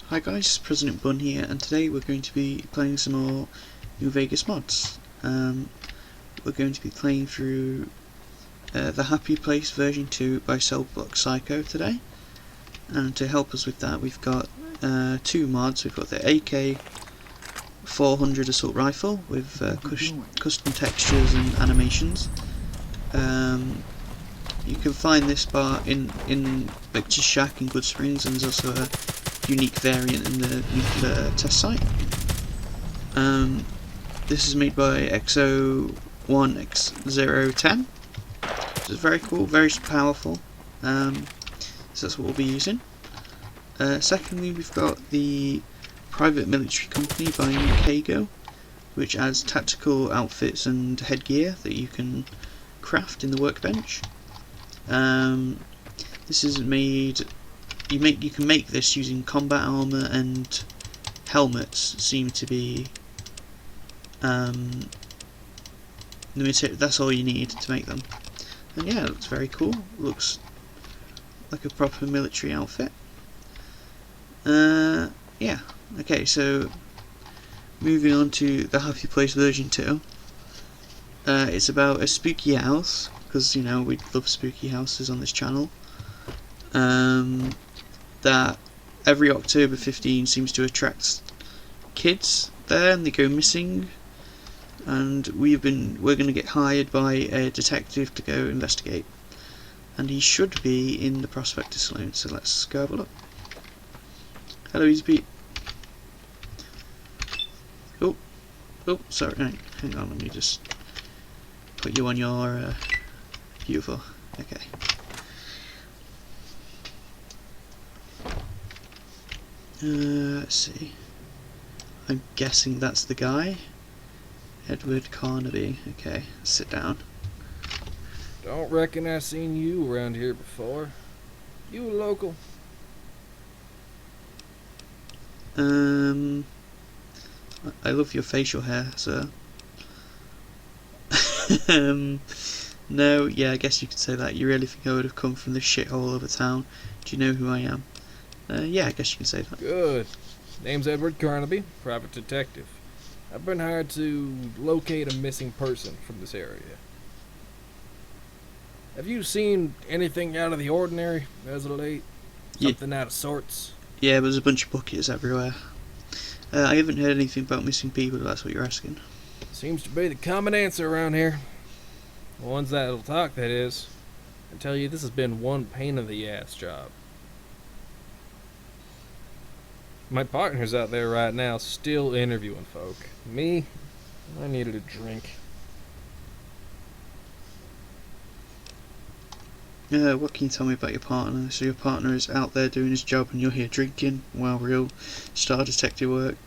Hi guys, President Bun here, and today we're going to be playing some more New Vegas mods. We're going to be playing through the Happy Place version 2 by Cellblock Psycho today, and to help us with that we've got two mods. We've got the AK-400 assault rifle with custom textures and animations. You can find this bar in Victor's Shack in Good Springs, and there's also a unique variant in the nuclear test site. This is made by XO1X010. This is very cool, very powerful. So that's what we'll be using. Secondly, we've got the Private Military Company by Nukago, which adds tactical outfits and headgear that you can craft in the workbench. This is made. You can make this using combat armor, and helmets seem to be the material. That's all you need to make them. And yeah, it looks very cool. Looks like a proper military outfit. Yeah. Okay, so moving on to the Happy Place version 2. It's about a spooky house, because you know we love spooky houses on this channel. That every October 15 seems to attract kids there, and they go missing, and we're going to get hired by a detective to go investigate, and he should be in the Prospector Saloon, so let's go have a look. Hello, Easy Pete. Oh, sorry, hang on, let me just put you on your beautiful. Okay. Let's see. I'm guessing that's the guy. Edward Carnaby. Okay, sit down. Don't reckon I've seen you around here before. You a local? I love your facial hair, sir. No, yeah, I guess you could say that. You really think I would have come from this shithole of a town? Do you know who I am? Yeah, I guess you can say that. Good. Name's Edward Carnaby, private detective. I've been hired to locate a missing person from this area. Have you seen anything out of the ordinary as of late? Something out of sorts? Yeah, there's a bunch of buckets everywhere. I haven't heard anything about missing people, if that's what you're asking. Seems to be the common answer around here. The ones that'll talk, that is. I tell you, this has been one pain in the ass job. My partner's out there right now, still interviewing folk. Me, I needed a drink. What can you tell me about your partner? So your partner is out there doing his job and you're here drinking while real star detective work.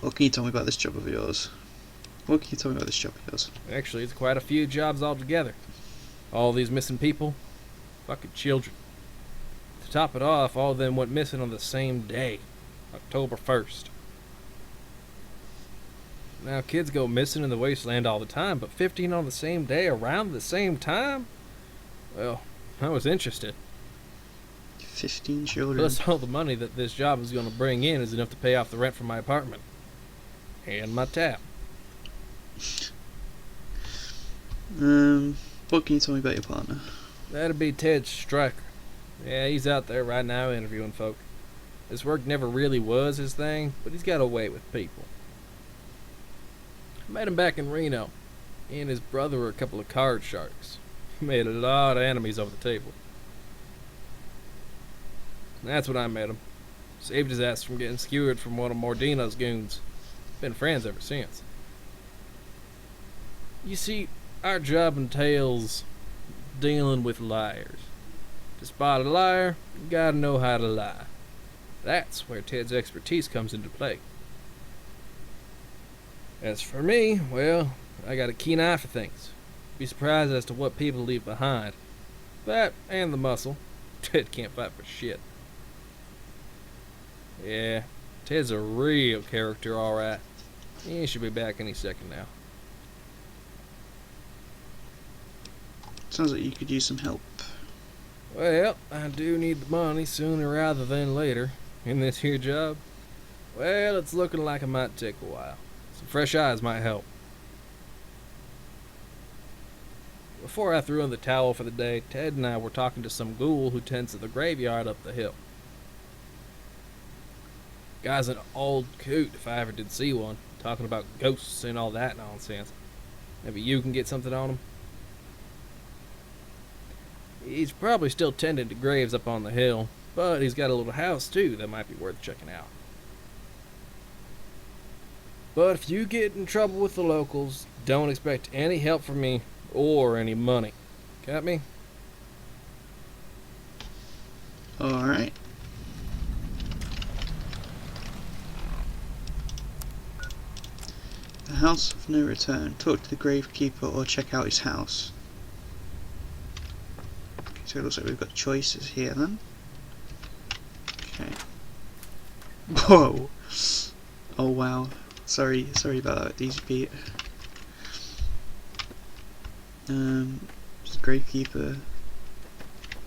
What can you tell me about this job of yours? What can you tell me about this job of yours? Actually, it's quite a few jobs altogether. All these missing people, fucking children. To top it off, all of them went missing on the same day, October 1st. Now, kids go missing in the wasteland all the time, but 15 on the same day around the same time? Well, I was interested. 15 children. Plus, all the money that this job is going to bring in is enough to pay off the rent for my apartment. And my tap. What can you tell me about your partner? That'd be Ted Stryker. Yeah, he's out there right now interviewing folk. This work never really was his thing, but he's got a way with people. I met him back in Reno. He and his brother were a couple of card sharks. He made a lot of enemies over the table. That's when I met him. Saved his ass from getting skewered from one of Mordino's goons. Been friends ever since. You see, our job entails dealing with liars. To spot a liar, you gotta know how to lie. That's where Ted's expertise comes into play. As for me, well, I got a keen eye for things. Be surprised as to what people leave behind. That and the muscle. Ted can't fight for shit. Yeah, Ted's a real character, alright. He should be back any second now. Sounds like you could use some help. Well, I do need the money sooner rather than later. in this here job? Well, it's looking like it might take a while. Some fresh eyes might help. Before I threw in the towel for the day, Ted and I were talking to some ghoul who tends to the graveyard up the hill. Guy's an old coot if I ever did see one, talking about ghosts and all that nonsense. Maybe you can get something on him? He's probably still tending to graves up on the hill, but he's got a little house too that might be worth checking out. But if you get in trouble with the locals, don't expect any help from me or any money. Got me? Alright. The House of No Return. Talk to the gravekeeper or check out his house. Okay, so it looks like we've got choices here then. Okay. Whoa! Oh wow. Sorry about that, Easy Pete. Just the gravekeeper.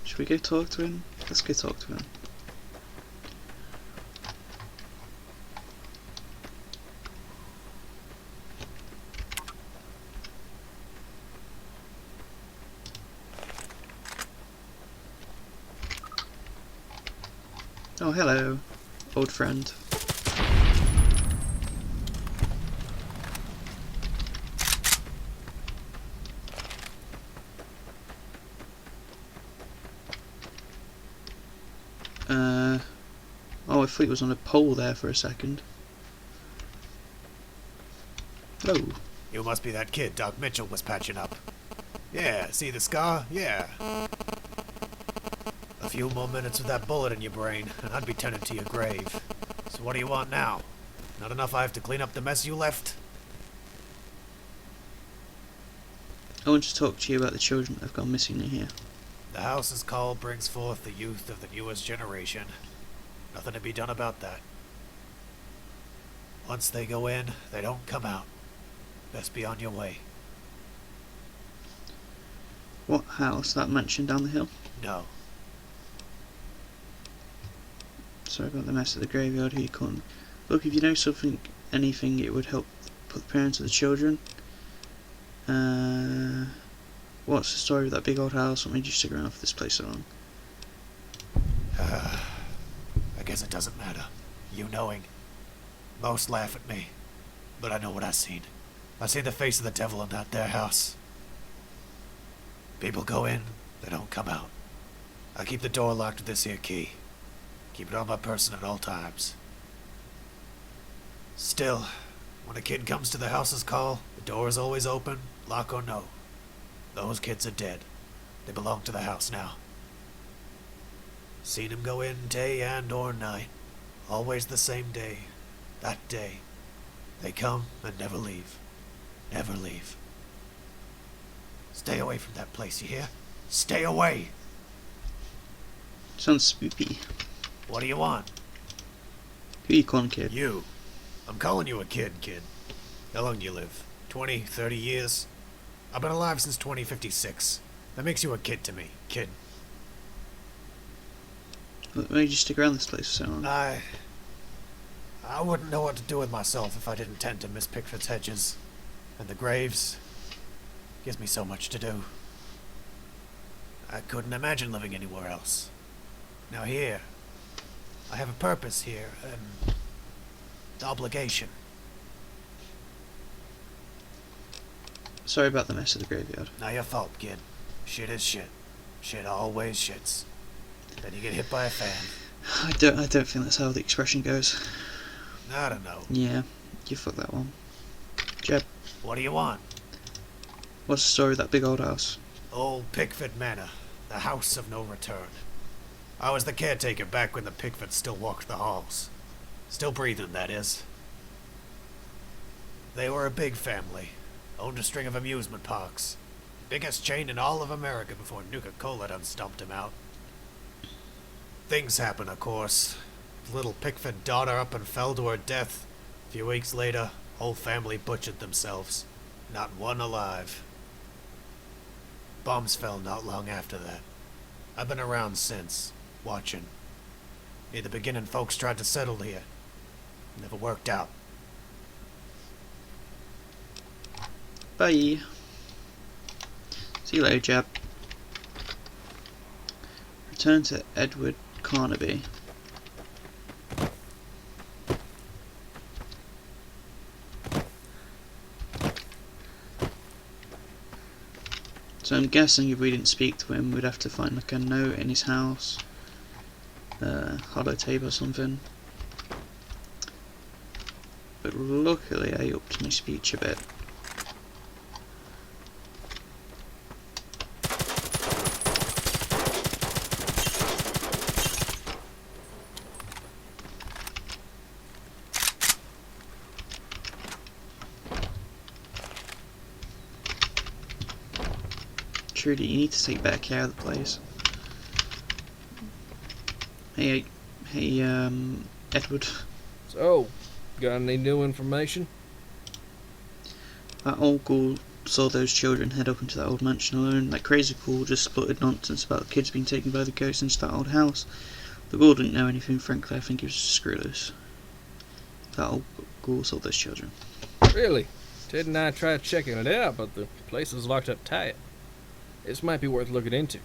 Should we go talk to him? Let's go talk to him. Oh, hello, old friend. Oh, I thought it was on a pole there for a second. Hello. You must be that kid Doc Mitchell was patching up. Yeah, see the scar? Yeah. A few more minutes with that bullet in your brain, and I'd be tending to your grave. So what do you want now? Not enough I have to clean up the mess you left? I want to talk to you about the children that have gone missing in here. The house's call brings forth the youth of the newest generation. Nothing to be done about that. Once they go in, they don't come out. Best be on your way. What house? That mansion down the hill? No. Sorry about the mess at the graveyard. Who you calling? Look, if you know anything, it would help put the parents of the children. What's the story of that big old house? What made you stick around for this place so long? I guess it doesn't matter. You knowing. Most laugh at me. But I know what I seen. I seen the face of the devil in that there house. People go in, they don't come out. I keep the door locked with this here key. Keep it on my person at all times. Still, when a kid comes to the house's call, the door is always open, lock or no. Those kids are dead. They belong to the house now. Seen 'em go in day and or night. Always the same day. That day. They come and never leave. Never leave. Stay away from that place, you hear? Stay away! Sounds spooky. What do you want? Who you calling, kid? You. I'm calling you a kid. How long do you live? 20, 30 years? I've been alive since 2056. That makes you a kid to me. Kid. What made you stick around this place so long? I wouldn't know what to do with myself if I didn't tend to Miss Pickford's hedges. And the graves. Gives me so much to do. I couldn't imagine living anywhere else. Now here, I have a purpose here, an obligation. Sorry about the mess of the graveyard. Not your fault, kid. Shit is shit. Shit always shits. Then you get hit by a fan. I don't think that's how the expression goes. I don't know. Yeah, you fucked that one. Jeb, What do you want? what's the story of that big old house? Old Pickford Manor, the house of no return. I was the caretaker back when the Pickfords still walked the halls. Still breathing, that is. They were a big family. Owned a string of amusement parks. Biggest chain in all of America before Nuka-Cola done stomped him out. Things happen, of course. Little Pickford daughter up and fell to her death. A few weeks later, whole family butchered themselves. Not one alive. Bombs fell not long after that. I've been around since, watching. In the beginning, folks tried to settle here. Never worked out. Bye. See you later, Jab. Return to Edward Carnaby. So I'm guessing if we didn't speak to him, we'd have to find like a note in his house, holotape or something. But luckily I upped my speech a bit. Trudy, you need to take better care of the place. Hey, Edward. So, got any new information? That old ghoul saw those children head up into that old mansion alone. That crazy ghoul just spluttered nonsense about the kids being taken by the ghost into that old house. The ghoul didn't know anything, frankly. I think he was just screw loose. That old ghoul saw those children. Really? Ted and I tried checking it out, but the place is locked up tight. This might be worth looking into.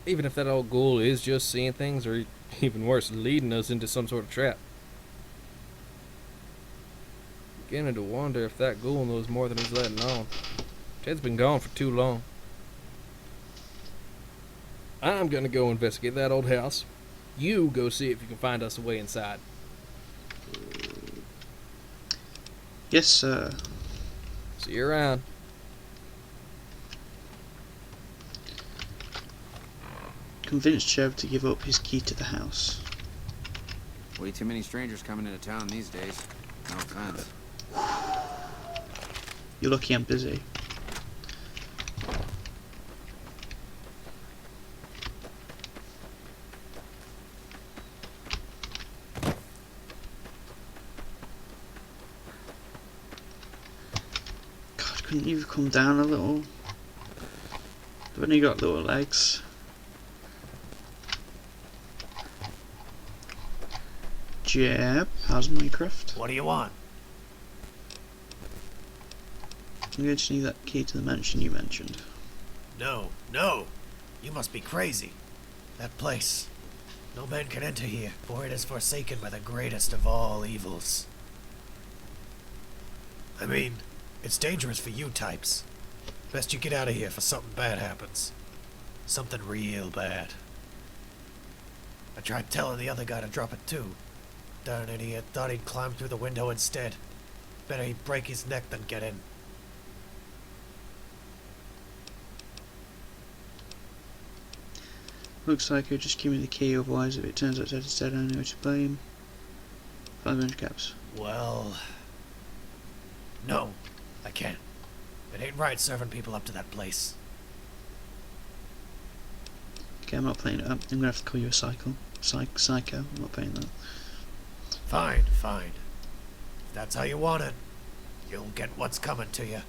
Even if that old ghoul is just seeing things, or even worse, leading us into some sort of trap. Beginning to wonder if that ghoul knows more than he's letting on. Ted's been gone for too long. I'm gonna go investigate that old house. You go see if you can find us a way inside. Yes, sir. See you around. Convinced Chev to give up his key to the house. Way too many strangers coming into town these days. No offense. You're lucky I'm busy. God, couldn't you come down a little? I've only got little legs. Jeb, how's Minecraft? What do you want? I'm going to need that key to the mansion you mentioned. No, no! You must be crazy. That place. No man can enter here, for it is forsaken by the greatest of all evils. I mean, it's dangerous for you types. Best you get out of here before something bad happens. Something real bad. I tried telling the other guy to drop it too. Darn idiot, thought he'd climb through the window instead. Better he'd break his neck than get in. Looks like he'll just give me the key, otherwise if it turns out Ted is dead I know who to blame. 500 caps. Well... No, I can't. It ain't right serving people up to that place. Okay, I'm not playing it up. I'm gonna have to call you a psycho. Psycho. I'm not paying that. Fine, fine. If that's how you want it, you'll get what's coming to you.